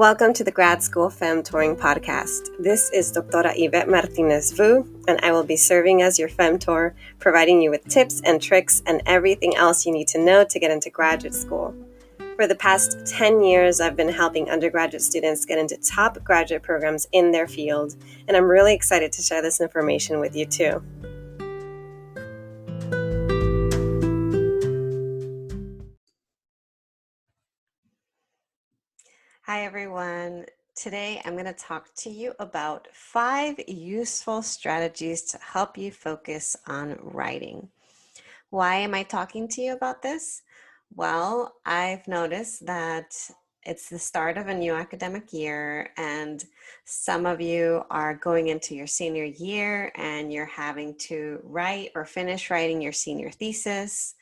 Welcome to the Grad School Femtoring Podcast. This is Doctora Yvette Martinez-Vu, and I will be serving as your femtor, providing you with tips and tricks and everything else you need to know to get into graduate school. For the past 10 years, I've been helping undergraduate students get into top graduate programs in their field, and I'm really excited to share this information with you too. Hi everyone. Today I'm going to talk to you about 5 useful strategies to help you focus on writing. Why am I talking to you about this? Well, I've noticed that it's the start of a new academic year, and some of you are going into your senior year and you're having to write or finish writing your senior thesis.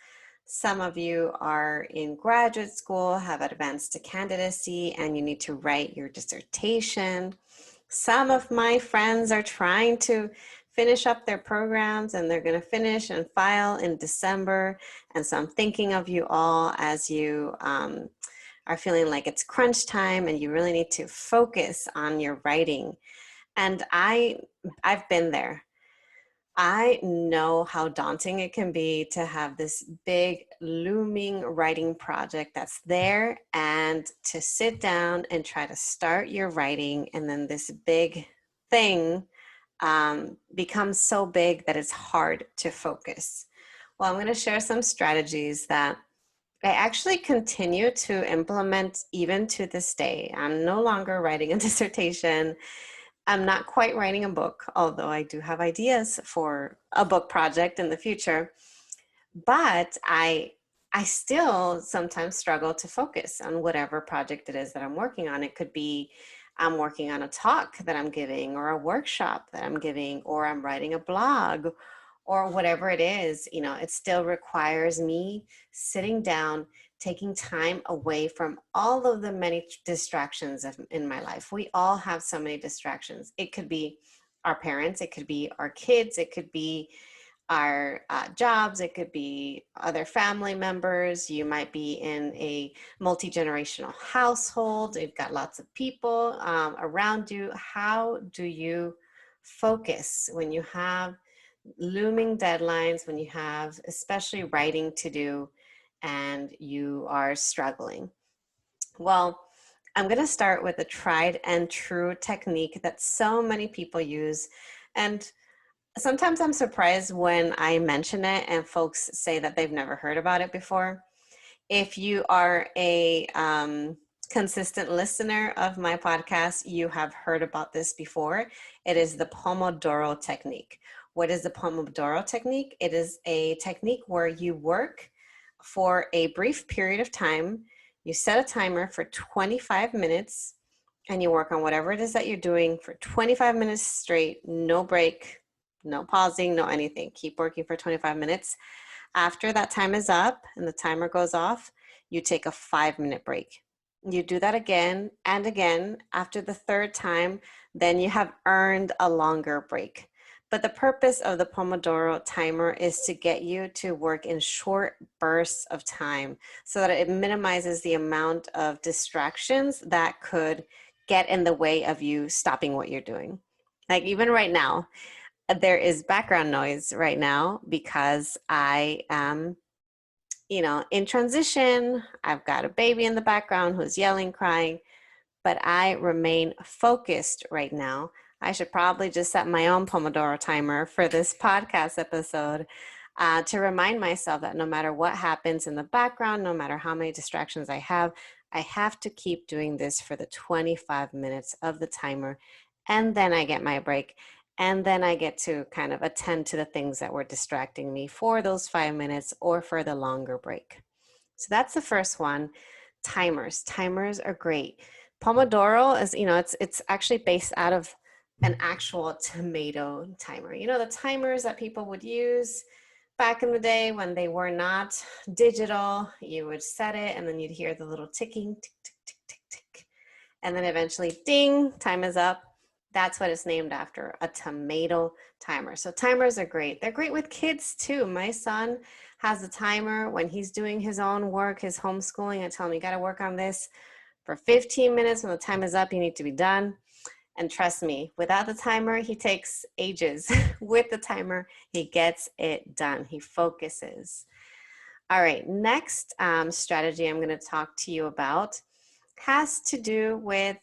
Some of you are in graduate school, have advanced to candidacy, and you need to write your dissertation. Some of my friends are trying to finish up their programs and they're going to finish and file in December. And so I'm thinking of you all as you are feeling like it's crunch time and you really need to focus on your writing. And I've been there. I know how daunting it can be to have this big looming writing project that's there and to sit down and try to start your writing, and then this big thing becomes so big that it's hard to focus. Well, I'm going to share some strategies that I actually continue to implement even to this day. I'm no longer writing a dissertation. I'm not quite writing a book, although I do have ideas for a book project in the future. But I still sometimes struggle to focus on whatever project it is that I'm working on. It could be I'm working on a talk that I'm giving, or a workshop that I'm giving, or I'm writing a blog, or whatever it is. It still requires me sitting down, taking time away from all of the many distractions in my life. We all have so many distractions. It could be our parents, it could be our kids, it could be our jobs, it could be other family members. You might be in a multi-generational household. You've got lots of people around you. How do you focus when you have looming deadlines, when you have especially writing to do and you are struggling? Well, I'm going to start with a tried and true technique that so many people use. And sometimes I'm surprised when I mention it and folks say that they've never heard about it before. If you are a consistent listener of my podcast, you have heard about this before. It is the Pomodoro technique. What is the Pomodoro technique? It is a technique where you work for a brief period of time. You set a timer for 25 minutes and you work on whatever it is that you're doing for 25 minutes straight, no break, no pausing, no anything. Keep working for 25 minutes. After that time is up and the timer goes off, you take a 5-minute break. You do that again and again. After the third time, then you have earned a longer break. But the purpose of the Pomodoro timer is to get you to work in short bursts of time so that it minimizes the amount of distractions that could get in the way of you stopping what you're doing. Like even right now, there is background noise right now because I am, in transition. I've got a baby in the background who's yelling, crying, but I remain focused right now. I should probably just set my own Pomodoro timer for this podcast episode to remind myself that no matter what happens in the background, no matter how many distractions I have to keep doing this for the 25 minutes of the timer. And then I get my break. And then I get to kind of attend to the things that were distracting me for those 5 minutes or for the longer break. So that's the first one. Timers. Timers are great. Pomodoro is, it's actually based out of an actual tomato timer. The timers that people would use back in the day when they were not digital. You would set it and then you'd hear the little ticking, tick, tick, tick, tick, tick. And then eventually, ding, time is up. That's what it's named after, a tomato timer. So timers are great. They're great with kids too. My son has a timer when he's doing his own work, his homeschooling. I tell him, you got to work on this for 15 minutes. When the time is up, you need to be done. And trust me, without the timer, he takes ages. With the timer, he gets it done. He focuses. All right, next strategy I'm going to talk to you about has to do with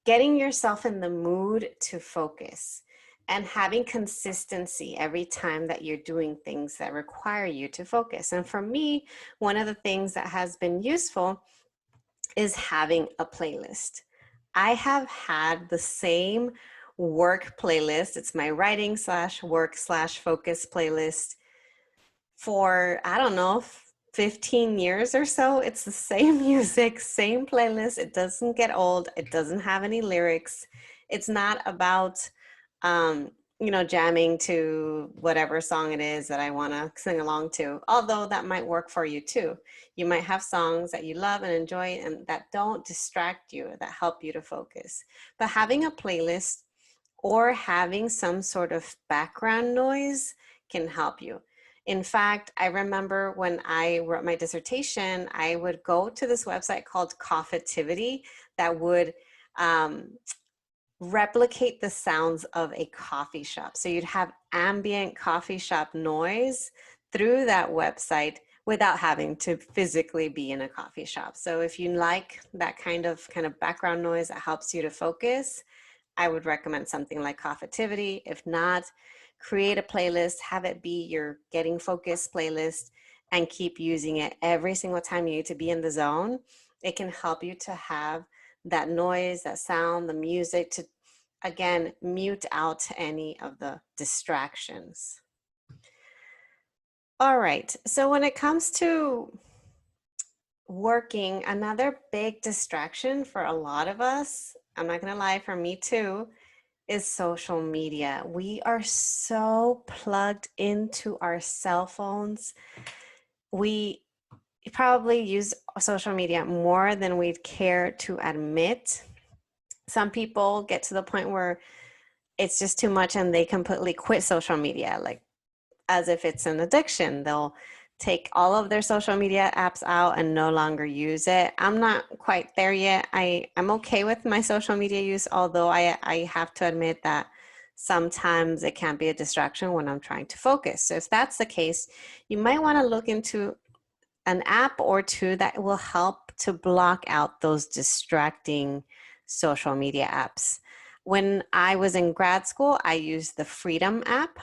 getting yourself in the mood to focus and having consistency every time that you're doing things that require you to focus. And for me, one of the things that has been useful is having a playlist. I have had the same work playlist. It's my writing / work / focus playlist for, I don't know, 15 years or so. It's the same music, same playlist. It doesn't get old. It doesn't have any lyrics. It's not about, jamming to whatever song it is that I want to sing along to, although that might work for you too. You might have songs that you love and enjoy and that don't distract you, that help you to focus. But having a playlist or having some sort of background noise can help you. In fact, I remember when I wrote my dissertation, I would go to this website called Coffeetivity that would replicate the sounds of a coffee shop. So you'd have ambient coffee shop noise through that website without having to physically be in a coffee shop. So if you like that kind of background noise that helps you to focus, I would recommend something like Coffeetivity. If not, create a playlist, have it be your getting focused playlist, and keep using it every single time you need to be in the zone. It can help you to have that noise, that sound, the music to, again, mute out any of the distractions. All right, so when it comes to working, another big distraction for a lot of us, I'm not gonna lie, for me too, is social media. We are so plugged into our cell phones. We probably use social media more than we'd care to admit. Some people get to the point where it's just too much and they completely quit social media, like as if it's an addiction. They'll take all of their social media apps out and no longer use it. I'm not quite there yet. I'm okay with my social media use, although I have to admit that sometimes it can be a distraction when I'm trying to focus. So if that's the case, you might want to look into an app or two that will help to block out those distracting social media apps. When I was in grad school, I used the Freedom app,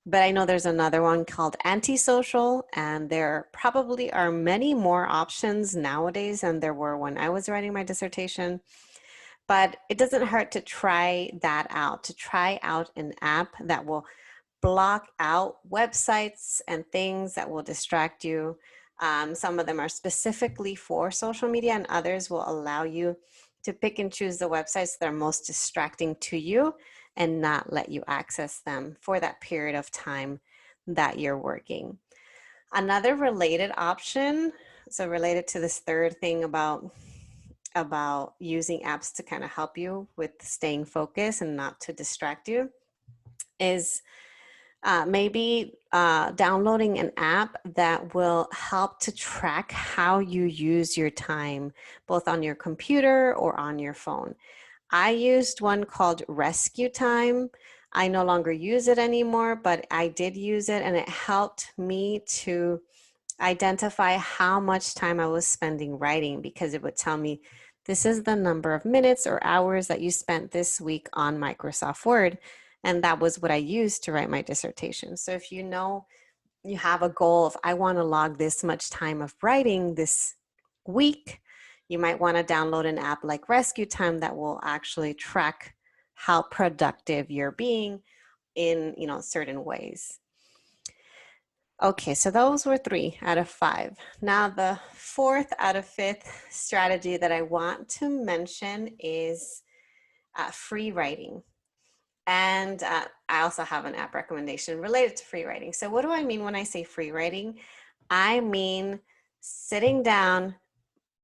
but I know there's another one called Antisocial, and there probably are many more options nowadays than there were when I was writing my dissertation. But it doesn't hurt to try that out, to try out an app that will block out websites and things that will distract you. Some of them are specifically for social media, and others will allow you to pick and choose the websites that are most distracting to you and not let you access them for that period of time that you're working. Another related option, so related to this third thing about using apps to kind of help you with staying focused and not to distract you, is maybe downloading an app that will help to track how you use your time, both on your computer or on your phone. I used one called Rescue Time. I no longer use it anymore, but I did use it, and it helped me to identify how much time I was spending writing, because it would tell me, this is the number of minutes or hours that you spent this week on Microsoft Word. And that was what I used to write my dissertation. So if you know you have a goal of, I want to log this much time of writing this week, you might want to download an app like Rescue Time that will actually track how productive you're being in, certain ways. Okay, so those were 3 out of 5. Now the 4th out of 5th strategy that I want to mention is free writing. And I also have an app recommendation related to free writing. So what do I mean when I say free writing? I mean sitting down,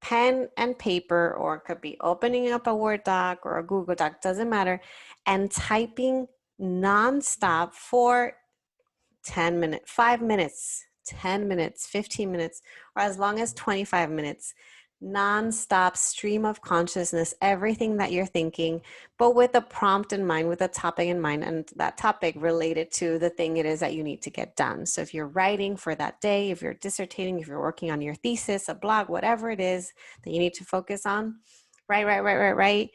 pen and paper, or it could be opening up a Word doc or a Google Doc, doesn't matter, and typing nonstop for 10 minutes, 5 minutes, 10 minutes, 15 minutes, or as long as 25 minutes. non-stop stream of consciousness, everything that you're thinking, but with a prompt in mind, with a topic in mind, and that topic related to the thing it is that you need to get done. So if you're writing for that day, if you're dissertating, if you're working on your thesis, a blog, whatever it is that you need to focus on, right.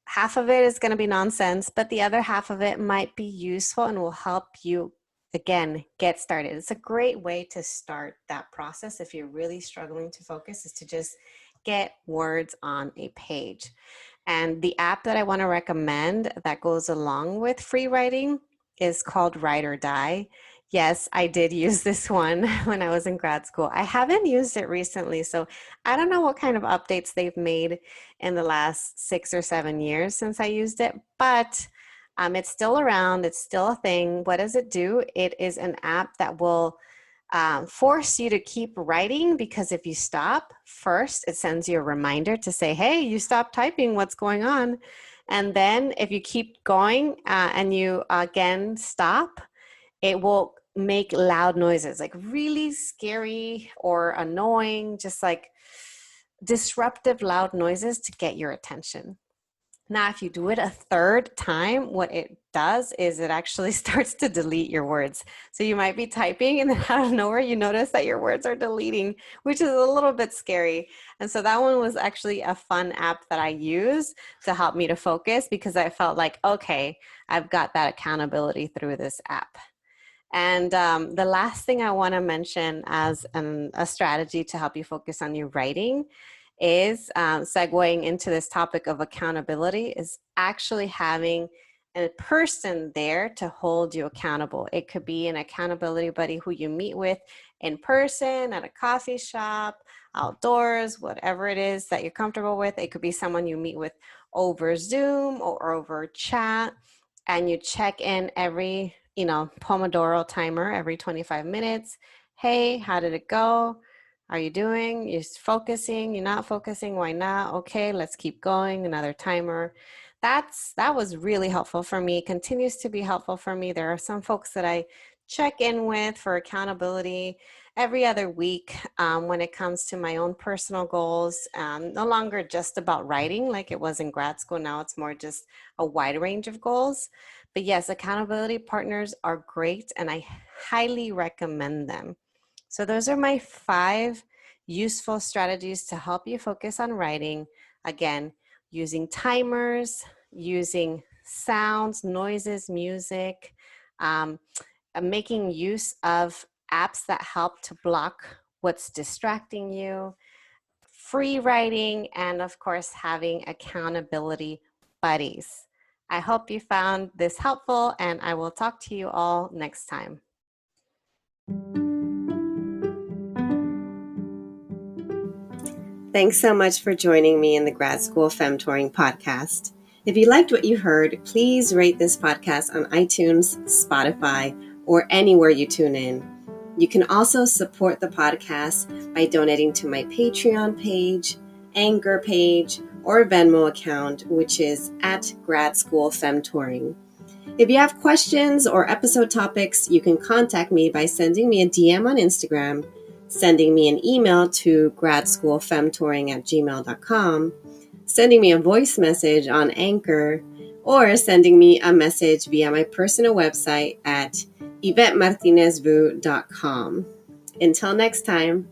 Half of it is going to be nonsense, but the other half of it might be useful and will help you, again, get started. It's a great way to start that process if you're really struggling to focus, is to just get words on a page. And the app that I want to recommend that goes along with free writing is called Write or Die. Yes, I did use this one when I was in grad school. I haven't used it recently, so I don't know what kind of updates they've made in the last 6 or 7 years since I used it, but it's still around. It's still a thing. What does it do? It is an app that will force you to keep writing, because if you stop first, it sends you a reminder to say, hey, you stopped typing, what's going on? And then if you keep going and you again stop, it will make loud noises, like really scary or annoying, just like disruptive loud noises to get your attention. Now, if you do it a third time, what it does is it actually starts to delete your words. So you might be typing and then out of nowhere, you notice that your words are deleting, which is a little bit scary. And so that one was actually a fun app that I used to help me to focus, because I felt like, okay, I've got that accountability through this app. And the last thing I want to mention as a strategy to help you focus on your writing is segueing into this topic of accountability, is actually having a person there to hold you accountable. It could be an accountability buddy who you meet with in person, at a coffee shop, outdoors, whatever it is that you're comfortable with. It could be someone you meet with over Zoom or over chat, and you check in every, Pomodoro timer every 25 minutes. Hey, how did it go? Are you doing? You're focusing? You're not focusing? Why not? Okay, let's keep going. Another timer. That was really helpful for me. Continues to be helpful for me. There are some folks that I check in with for accountability every other week when it comes to my own personal goals. No longer just about writing like it was in grad school. Now it's more just a wide range of goals. But yes, accountability partners are great, and I highly recommend them. So those are my 5 useful strategies to help you focus on writing. Again, using timers, using sounds, noises, music, making use of apps that help to block what's distracting you, free writing, and of course, having accountability buddies. I hope you found this helpful, and I will talk to you all next time. Thanks so much for joining me in the Grad School Femtoring Podcast. If you liked what you heard, please rate this podcast on iTunes, Spotify, or anywhere you tune in. You can also support the podcast by donating to my Patreon page, Anchor page, or Venmo account, which is at Grad School Femtoring. If you have questions or episode topics, you can contact me by sending me a DM on Instagram, sending me an email to gradschoolfemtoring@gmail.com, sending me a voice message on Anchor, or sending me a message via my personal website at YvetteMartinezvu.com. Until next time.